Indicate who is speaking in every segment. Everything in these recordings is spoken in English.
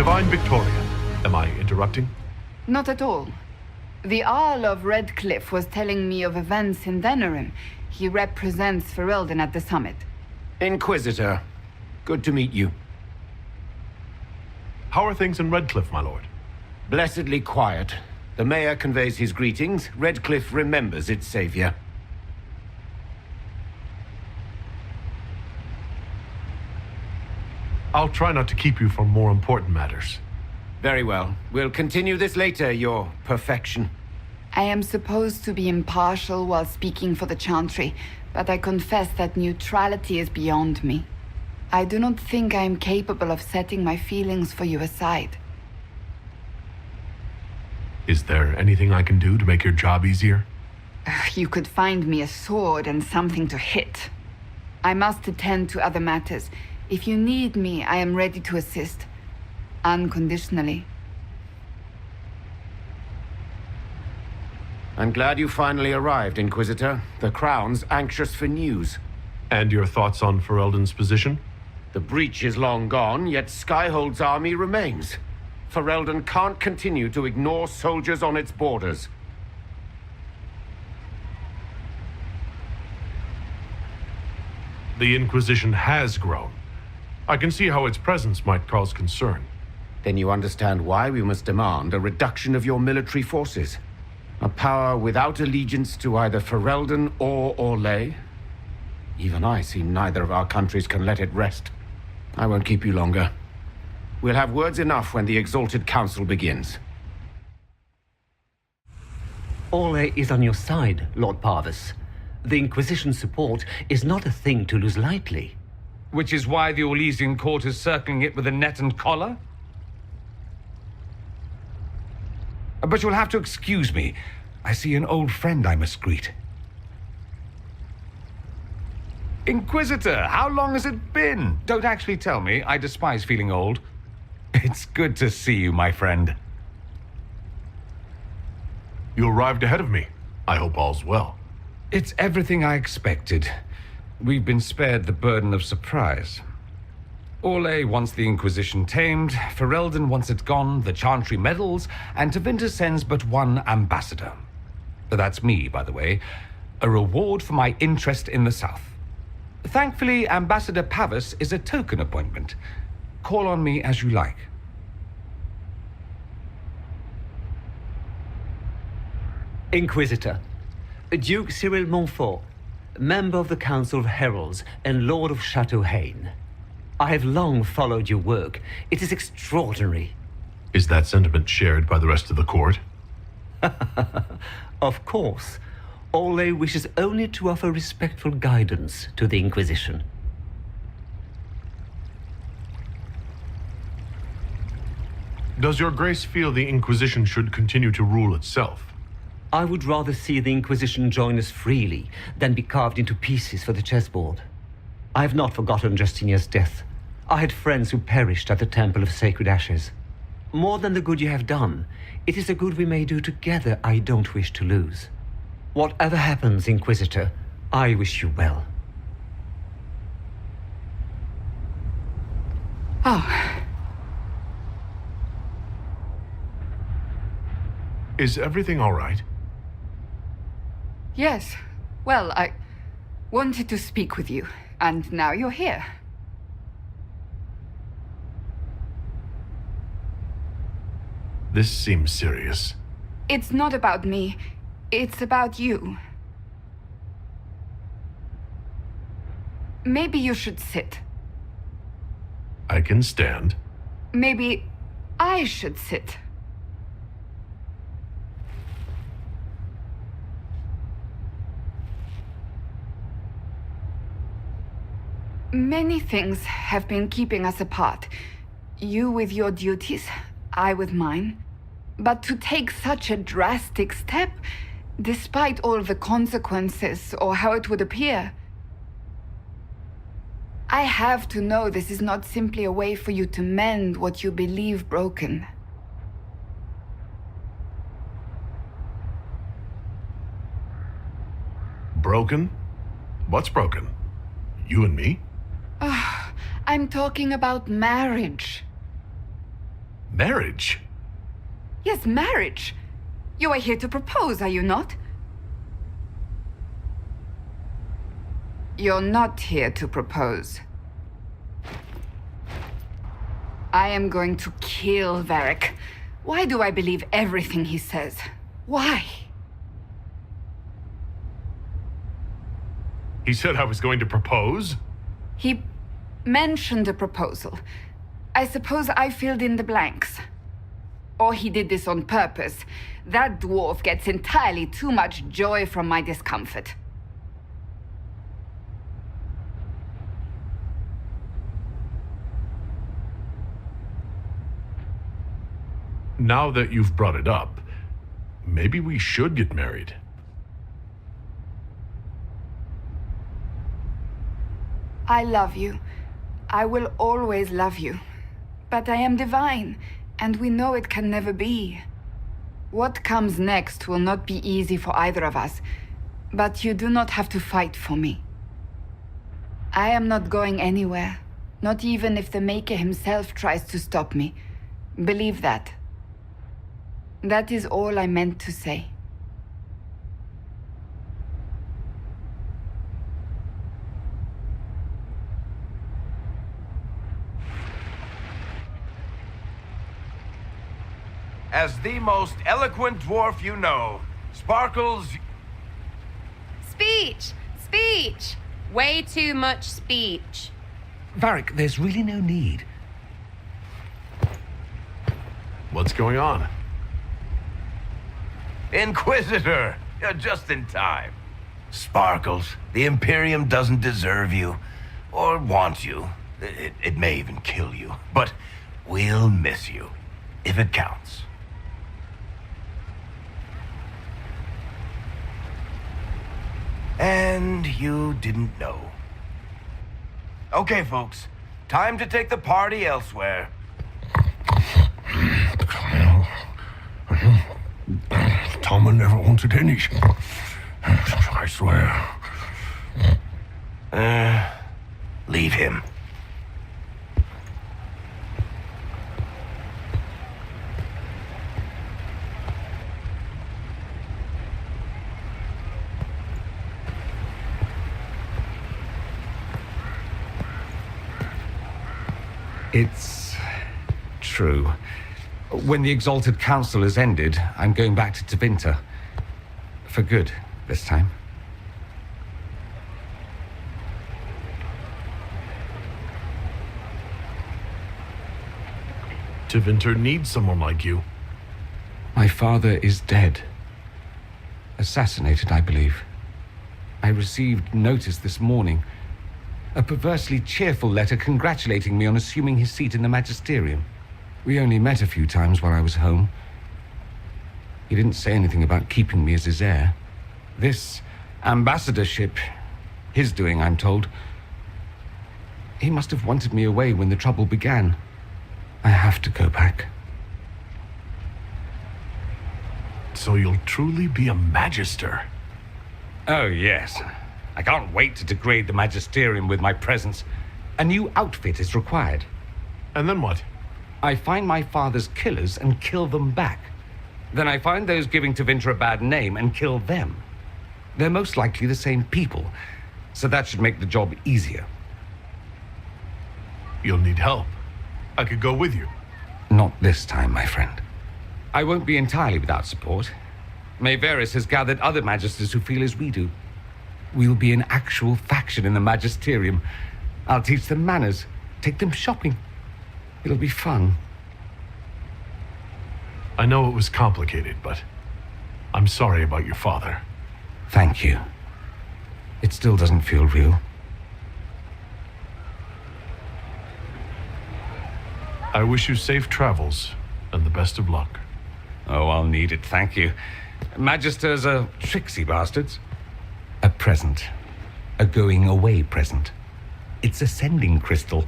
Speaker 1: Divine Victoria, am I interrupting?
Speaker 2: Not at all. The Earl of Redcliffe was telling me of events in Venerim. He represents Ferelden at the summit.
Speaker 3: Inquisitor, good to meet you.
Speaker 1: How are things in Redcliffe, my lord?
Speaker 3: Blessedly quiet. The mayor conveys his greetings. Redcliffe remembers its savior.
Speaker 1: I'll try not to keep you from more important matters.
Speaker 3: Very well. We'll continue this later, your perfection.
Speaker 2: I am supposed to be impartial while speaking for the Chantry, but I confess that neutrality is beyond me. I do not think I am capable of setting my feelings for you aside.
Speaker 1: Is there anything I can do to make your job easier?
Speaker 2: You could find me a sword and something to hit. I must attend to other matters. If you need me, I am ready to assist. Unconditionally.
Speaker 3: I'm glad you finally arrived, Inquisitor. The Crown's anxious for news.
Speaker 1: And your thoughts on Ferelden's position?
Speaker 3: The breach is long gone, yet Skyhold's army remains. Ferelden can't continue to ignore soldiers on its borders.
Speaker 1: The Inquisition has grown. I can see how its presence might cause concern.
Speaker 3: Then you understand why we must demand a reduction of your military forces. A power without allegiance to either Ferelden or Orlais. Even I see neither of our countries can let it rest. I won't keep you longer. We'll have words enough when the Exalted Council begins.
Speaker 4: Orlais is on your side, Lord Parvis. The Inquisition's support is not a thing to lose lightly.
Speaker 5: Which is why the Orlesian court is circling it with a net and collar? But you'll have to excuse me. I see an old friend I must greet. Inquisitor, how long has it been? Don't actually tell me. I despise feeling old. It's good to see you, my friend.
Speaker 1: You arrived ahead of me. I hope all's well.
Speaker 5: It's everything I expected. We've been spared the burden of surprise. Orlais wants the Inquisition tamed, Ferelden wants it gone, the Chantry meddles, and Tevinter sends but one ambassador. That's me, by the way. A reward for my interest in the South. Thankfully, Ambassador Pavis is a token appointment. Call on me as you like.
Speaker 4: Inquisitor, Duke Cyril Montfort, member of the Council of Heralds and Lord of Chateau Haine. I have long followed your work. It is extraordinary.
Speaker 1: Is that sentiment shared by the rest of the court?
Speaker 4: Of course. Orlais wishes only to offer respectful guidance to the Inquisition.
Speaker 1: Does your grace feel the Inquisition should continue to rule itself?
Speaker 4: I would rather see the Inquisition join us freely than be carved into pieces for the chessboard. I have not forgotten Justinia's death. I had friends who perished at the Temple of Sacred Ashes. More than the good you have done, it is a good we may do together I don't wish to lose. Whatever happens, Inquisitor, I wish you well.
Speaker 2: Oh.
Speaker 1: Is everything all right?
Speaker 2: Yes. Well, I wanted to speak with you, and now you're here.
Speaker 1: This seems serious.
Speaker 2: It's not about me. It's about you. Maybe you should sit.
Speaker 1: I can stand.
Speaker 2: Maybe I should sit. Many things have been keeping us apart. You with your duties, I with mine. But to take such a drastic step, despite all the consequences or how it would appear, I have to know this is not simply a way for you to mend what you believe broken.
Speaker 1: Broken? What's broken? You and me?
Speaker 2: I'm talking about marriage.
Speaker 1: Marriage?
Speaker 2: Yes, marriage. You are here to propose, are you not? You're not here to propose. I am going to kill Varric. Why do I believe everything he says? Why?
Speaker 1: He said I was going to propose?
Speaker 2: He mentioned a proposal. I suppose I filled in the blanks. Or he did this on purpose. That dwarf gets entirely too much joy from my discomfort.
Speaker 1: Now that you've brought it up, maybe we should get married.
Speaker 2: I love you. I will always love you. But I am divine, and we know it can never be. What comes next will not be easy for either of us, but you do not have to fight for me. I am not going anywhere, not even if the Maker himself tries to stop me. Believe that. That is all I meant to say.
Speaker 6: As the most eloquent dwarf you know, Sparkles...
Speaker 7: Speech! Speech! Way too much speech.
Speaker 5: Varric, there's really no need.
Speaker 1: What's going on?
Speaker 6: Inquisitor! You're just in time. Sparkles, the Imperium doesn't deserve you. Or want you. It may even kill you. But we'll miss you. If it counts. And you didn't know. Okay, folks. Time to take the party elsewhere.
Speaker 8: Tama never wanted any. I swear.
Speaker 6: Leave him.
Speaker 5: It's true. When the Exalted Council has ended, I'm going back to Tevinter. For good, this time.
Speaker 1: Tevinter needs someone like you.
Speaker 5: My father is dead. Assassinated, I believe. I received notice this morning. A perversely cheerful letter congratulating me on assuming his seat in the magisterium. We only met a few times while I was home. He didn't say anything about keeping me as his heir. This ambassadorship, his doing, I'm told. He must have wanted me away when the trouble began. I have to go back.
Speaker 1: So you'll truly be a magister.
Speaker 5: Oh, yes. I can't wait to degrade the magisterium with my presence. A new outfit is required.
Speaker 1: And then what?
Speaker 5: I find my father's killers and kill them back. Then I find those giving Tevinter a bad name and kill them. They're most likely the same people, so that should make the job easier.
Speaker 1: You'll need help. I could go with you.
Speaker 5: Not this time, my friend. I won't be entirely without support. Mayveris has gathered other magisters who feel as we do. We'll be an actual faction in the magisterium. I'll teach them manners, take them shopping. It'll be fun.
Speaker 1: I know it was complicated, but I'm sorry about your father.
Speaker 5: Thank you. It still doesn't feel real.
Speaker 1: I wish you safe travels and the best of luck.
Speaker 5: Oh, I'll need it, thank you. Magisters are tricksy bastards. A present. A going-away present. It's a sending crystal.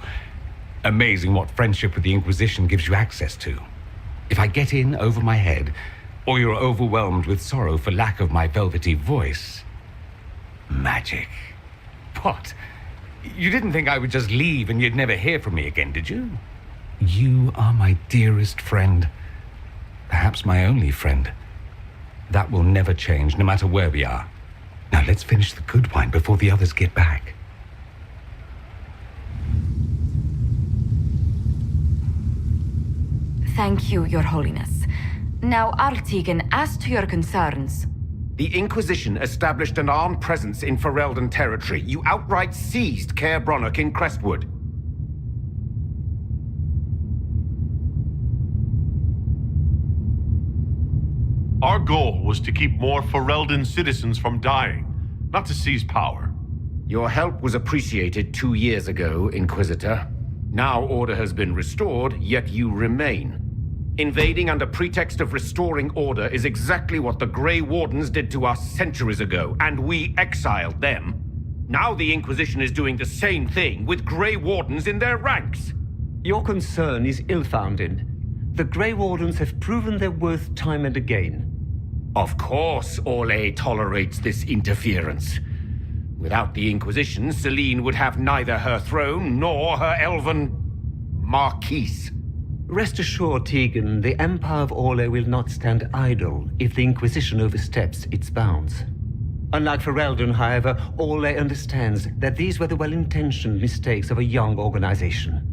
Speaker 5: Amazing what friendship with the Inquisition gives you access to. If I get in over my head, or you're overwhelmed with sorrow for lack of my velvety voice... Magic. What? You didn't think I would just leave and you'd never hear from me again, did you? You are my dearest friend. Perhaps my only friend. That will never change, no matter where we are. Now let's finish the good wine before the others get back.
Speaker 9: Thank you, Your Holiness. Now, Artigan, as to your concerns.
Speaker 3: The Inquisition established an armed presence in Ferelden territory. You outright seized Caer Bronach in Crestwood.
Speaker 1: Our goal was to keep more Ferelden citizens from dying, not to seize power.
Speaker 3: Your help was appreciated 2 years ago, Inquisitor. Now order has been restored, yet you remain. Invading under pretext of restoring order is exactly what the Grey Wardens did to us centuries ago, and we exiled them. Now the Inquisition is doing the same thing with Grey Wardens in their ranks.
Speaker 4: Your concern is ill-founded. The Grey Wardens have proven their worth time and again.
Speaker 3: Of course Orlais tolerates this interference. Without the Inquisition, Celine would have neither her throne nor her elven marquise.
Speaker 4: Rest assured, Tegan, the Empire of Orlais will not stand idle if the Inquisition oversteps its bounds. Unlike Ferelden, however, Orlais understands that these were the well-intentioned mistakes of a young organization.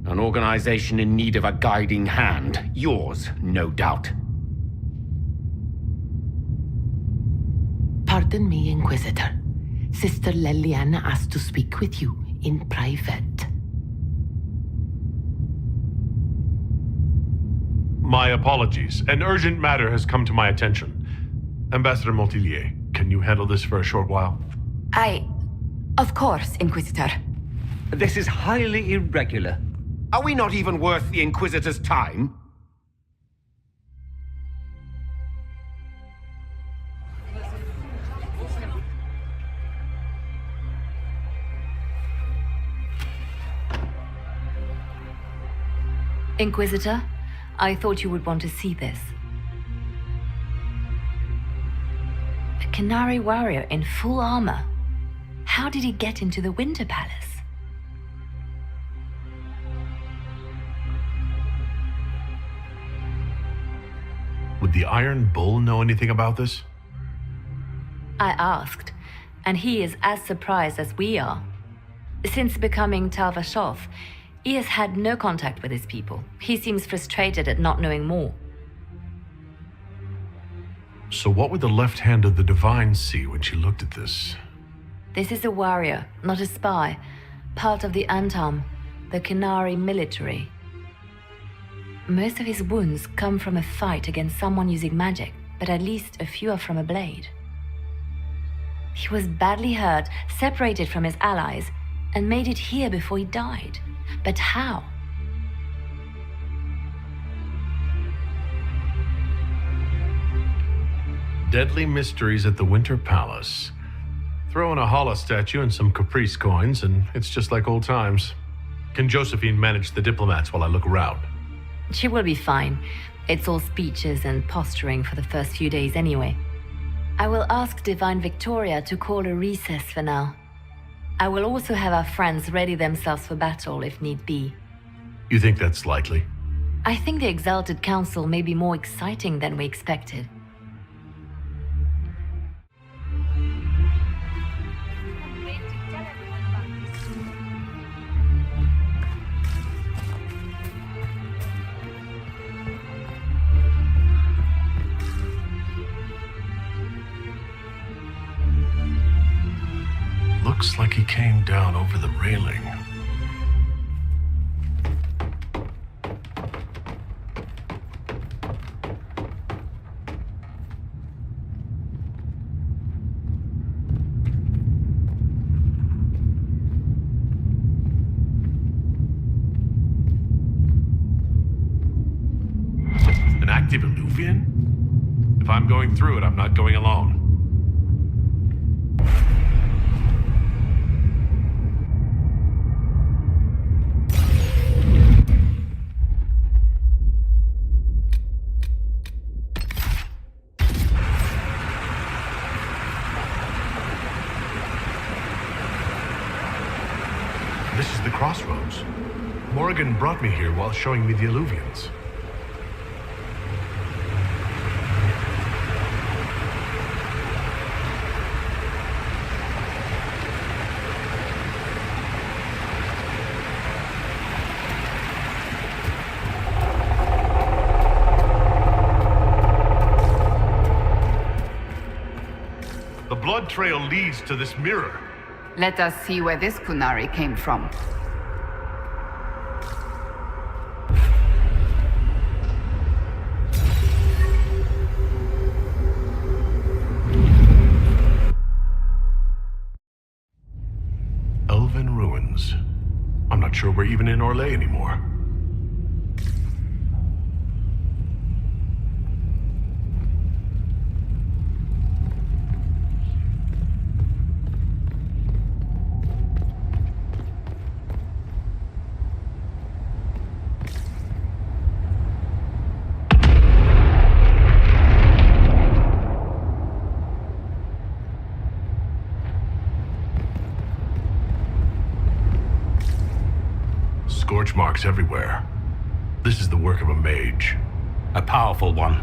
Speaker 3: An organization in need of a guiding hand. Yours, no doubt.
Speaker 10: Pardon me, Inquisitor. Sister Leliana asked to speak with you in private.
Speaker 1: My apologies. An urgent matter has come to my attention. Ambassador Montillier, can you handle this for a short while?
Speaker 9: Of course, Inquisitor.
Speaker 4: This is highly irregular.
Speaker 3: Are we not even worth the Inquisitor's time?
Speaker 9: Inquisitor, I thought you would want to see this. A Canary warrior in full armor. How did he get into the Winter Palace?
Speaker 1: Would the Iron Bull know anything about this?
Speaker 9: I asked, and he is as surprised as we are. Since becoming Tavashov, he has had no contact with his people. He seems frustrated at not knowing more.
Speaker 1: So what would the left hand of the Divine see when she looked at this?
Speaker 9: This is a warrior, not a spy. Part of the Antam, the Canary military. Most of his wounds come from a fight against someone using magic, but at least a few are from a blade. He was badly hurt, separated from his allies, and made it here before he died. But how?
Speaker 1: Deadly mysteries at the Winter Palace. Throw in a Hala statue and some Caprice coins, and it's just like old times. Can Josephine manage the diplomats while I look around?
Speaker 9: She will be fine. It's all speeches and posturing for the first few days anyway. I will ask Divine Victoria to call a recess for now. I will also have our friends ready themselves for battle if need be.
Speaker 1: You think that's likely?
Speaker 9: I think the Exalted Council may be more exciting than we expected.
Speaker 1: Looks like he came down over the railing. An active Illuvian? If I'm going through it, I'm not going alone. This is the crossroads. Morgan brought me here while showing me the Illuvians. The blood trail leads to this mirror.
Speaker 2: Let us see where this Kunari came from.
Speaker 1: Elven ruins. I'm not sure we're even in Orlais anymore. Scorch marks everywhere. This is the work of a mage.
Speaker 5: A powerful one.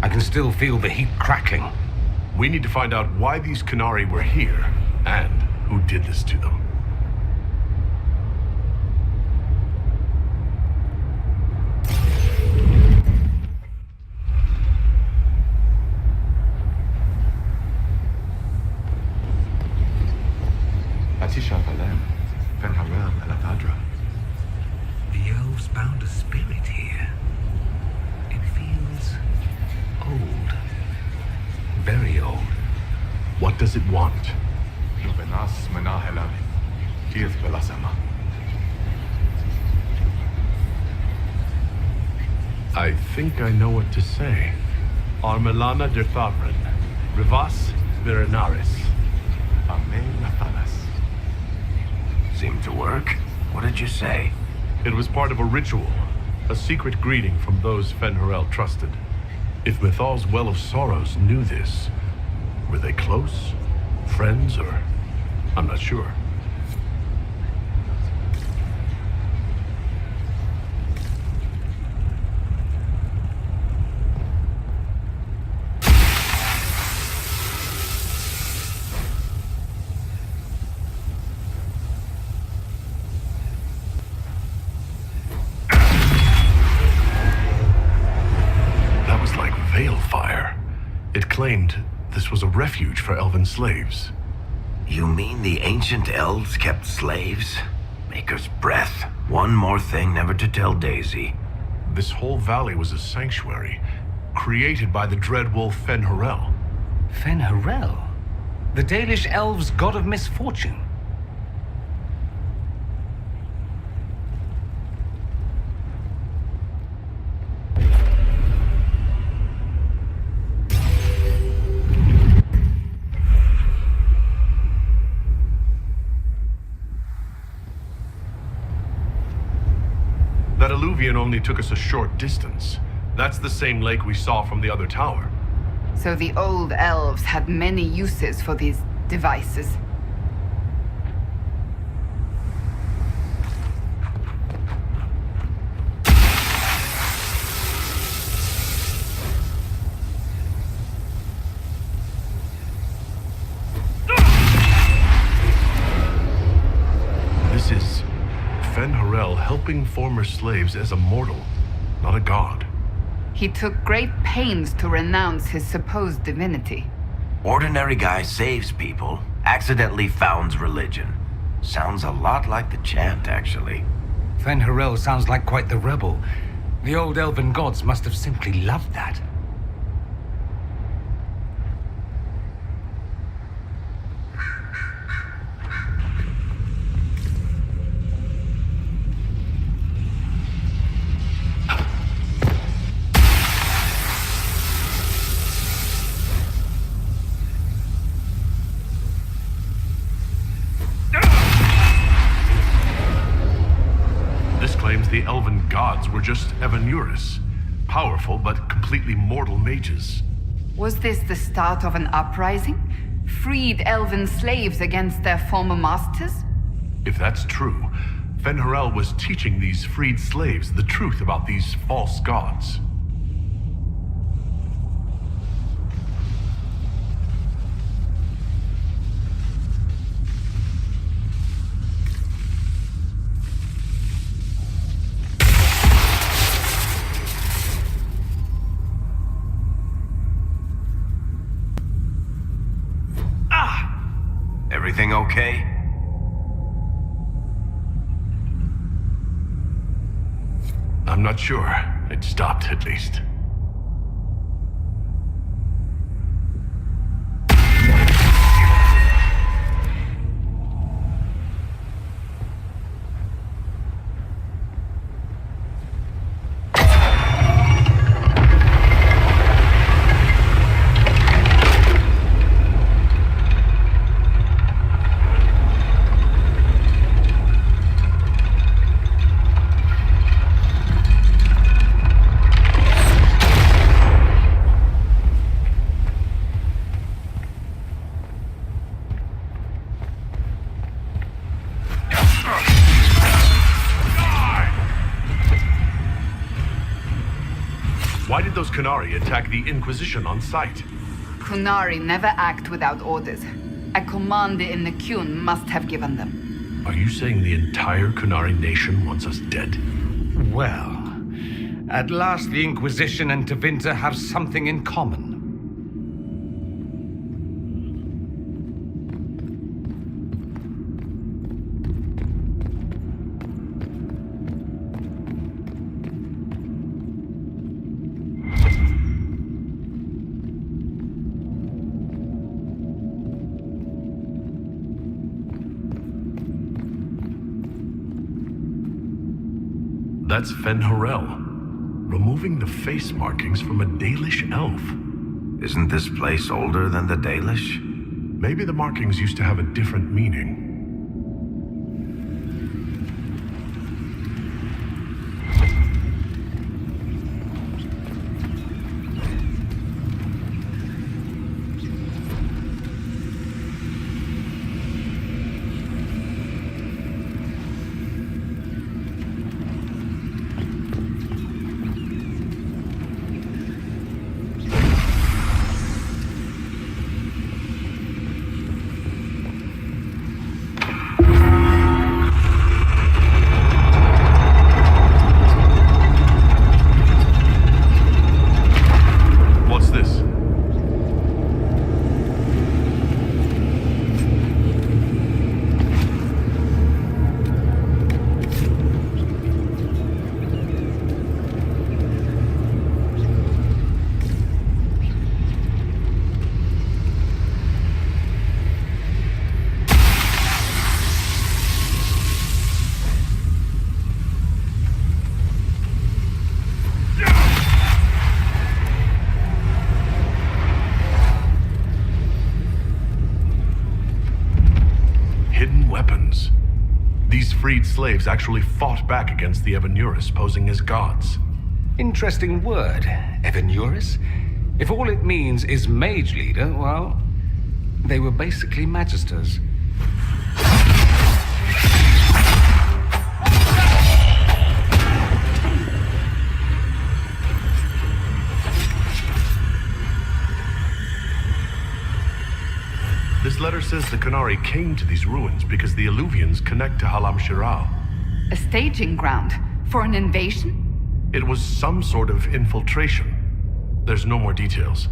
Speaker 5: I can still feel the heat crackling.
Speaker 1: We need to find out why these Kunari were here, and who did this to them.
Speaker 11: Fen'Harel Alatadra.
Speaker 5: The elves bound a spirit here. It feels old. Very old.
Speaker 1: What does it want?
Speaker 11: Lubenas Menahelam. Tieth Belasama.
Speaker 1: I think I know what to say. Armelana de Favren. Rivas Virinaris.
Speaker 11: Amen Nathanas.
Speaker 6: Seemed to work. What did you say?
Speaker 1: It was part of a ritual, a secret greeting from those Fen'Harel trusted. If Mythal's Well of Sorrows knew this, were they close? Friends, or... I'm not sure. It claimed this was a refuge for elven slaves.
Speaker 6: You mean the ancient elves kept slaves? Maker's breath. One more thing never to tell Daisy.
Speaker 1: This whole valley was a sanctuary, created by the dread wolf Fen'Harel.
Speaker 5: Fen'Harel? The Dalish elves' god of misfortune?
Speaker 1: That Illuvian only took us a short distance. That's the same lake we saw from the other tower.
Speaker 2: So the old elves had many uses for these devices.
Speaker 1: This is Fen'Harel helping former slaves as a mortal, not a god.
Speaker 2: He took great pains to renounce his supposed divinity.
Speaker 6: Ordinary guy saves people, accidentally founds religion. Sounds a lot like the chant, actually.
Speaker 5: Fen'Harel sounds like quite the rebel. The old elven gods must have simply loved that.
Speaker 1: The elven gods were just Evanuris, powerful but completely mortal mages.
Speaker 2: Was this the start of an uprising? Freed elven slaves against their former masters?
Speaker 1: If that's true, Fen'Harel was teaching these freed slaves the truth about these false gods.
Speaker 6: Everything okay?
Speaker 1: I'm not sure. It stopped, at least. Why did those Qunari attack the Inquisition on sight?
Speaker 2: Qunari never act without orders. A commander in the Qun must have given them.
Speaker 1: Are you saying the entire Qunari nation wants us dead?
Speaker 5: Well, at last the Inquisition and Tevinter have something in common.
Speaker 1: That's Fen'Harel, removing the face markings from a Dalish elf.
Speaker 6: Isn't this place older than the Dalish?
Speaker 1: Maybe the markings used to have a different meaning. Freed slaves actually fought back against the Evanuris, posing as gods.
Speaker 5: Interesting word, Evanuris. If all it means is mage leader, well, they were basically magisters.
Speaker 1: This letter says the Qunari came to these ruins because the Alluvians connect to Halam Shiral.
Speaker 2: A staging ground for an invasion?
Speaker 1: It was some sort of infiltration. There's no more details.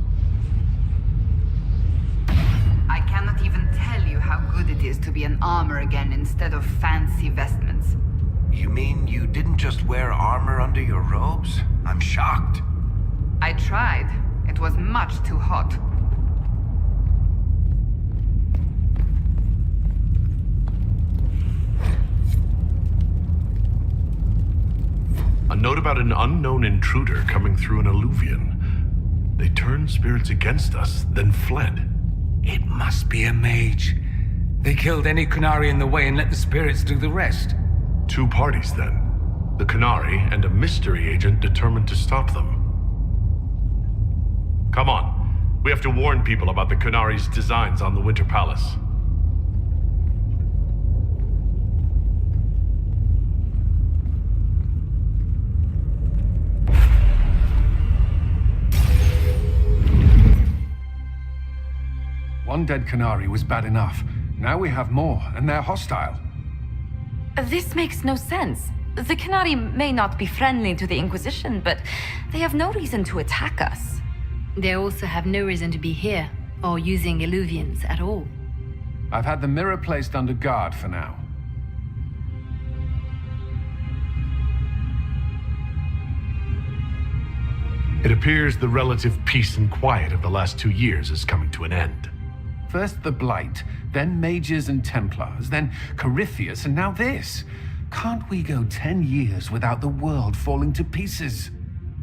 Speaker 2: I cannot even tell you how good it is to be in armor again instead of fancy vestments.
Speaker 6: You mean you didn't just wear armor under your robes? I'm shocked.
Speaker 2: I tried. It was much too hot.
Speaker 1: A note about an unknown intruder coming through an alluvian. They turned spirits against us, then fled.
Speaker 5: It must be a mage. They killed any Qunari in the way and let the spirits do the rest.
Speaker 1: Two parties, then. The Qunari and a mystery agent determined to stop them. Come on. We have to warn people about the Qunari's designs on the Winter Palace.
Speaker 12: One dead Canary was bad enough. Now we have more, and they're hostile.
Speaker 13: This makes no sense. The Canary may not be friendly to the Inquisition, but they have no reason to attack us.
Speaker 9: They also have no reason to be here, or using Illuvians at all.
Speaker 12: I've had the mirror placed under guard for now.
Speaker 1: It appears the relative peace and quiet of the last 2 years is coming to an end.
Speaker 12: First the Blight, then Mages and Templars, then Corypheus, and now this. Can't we go 10 years without the world falling to pieces?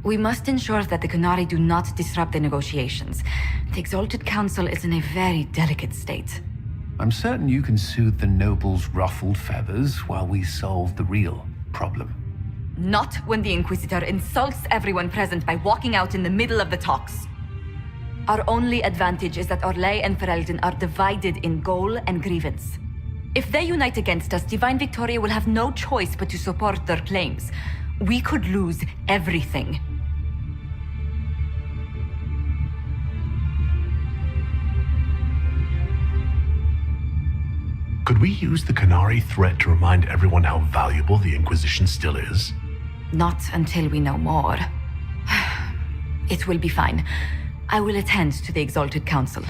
Speaker 13: We must ensure that the Canary do not disrupt the negotiations. The Exalted Council is in a very delicate state.
Speaker 12: I'm certain you can soothe the nobles' ruffled feathers while we solve the real problem.
Speaker 13: Not when the Inquisitor insults everyone present by walking out in the middle of the talks. Our only advantage is that Orlais and Ferelden are divided in goal and grievance. If they unite against us, Divine Victoria will have no choice but to support their claims. We could lose everything.
Speaker 1: Could we use the Canary threat to remind everyone how valuable the Inquisition still is?
Speaker 13: Not until we know more. It will be fine. I will attend to the Exalted Council.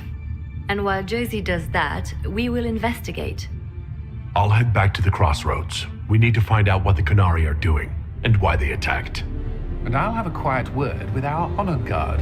Speaker 9: And while Josie does that, we will investigate.
Speaker 1: I'll head back to the crossroads. We need to find out what the Canary are doing, and why they attacked.
Speaker 12: And I'll have a quiet word with our honor guard.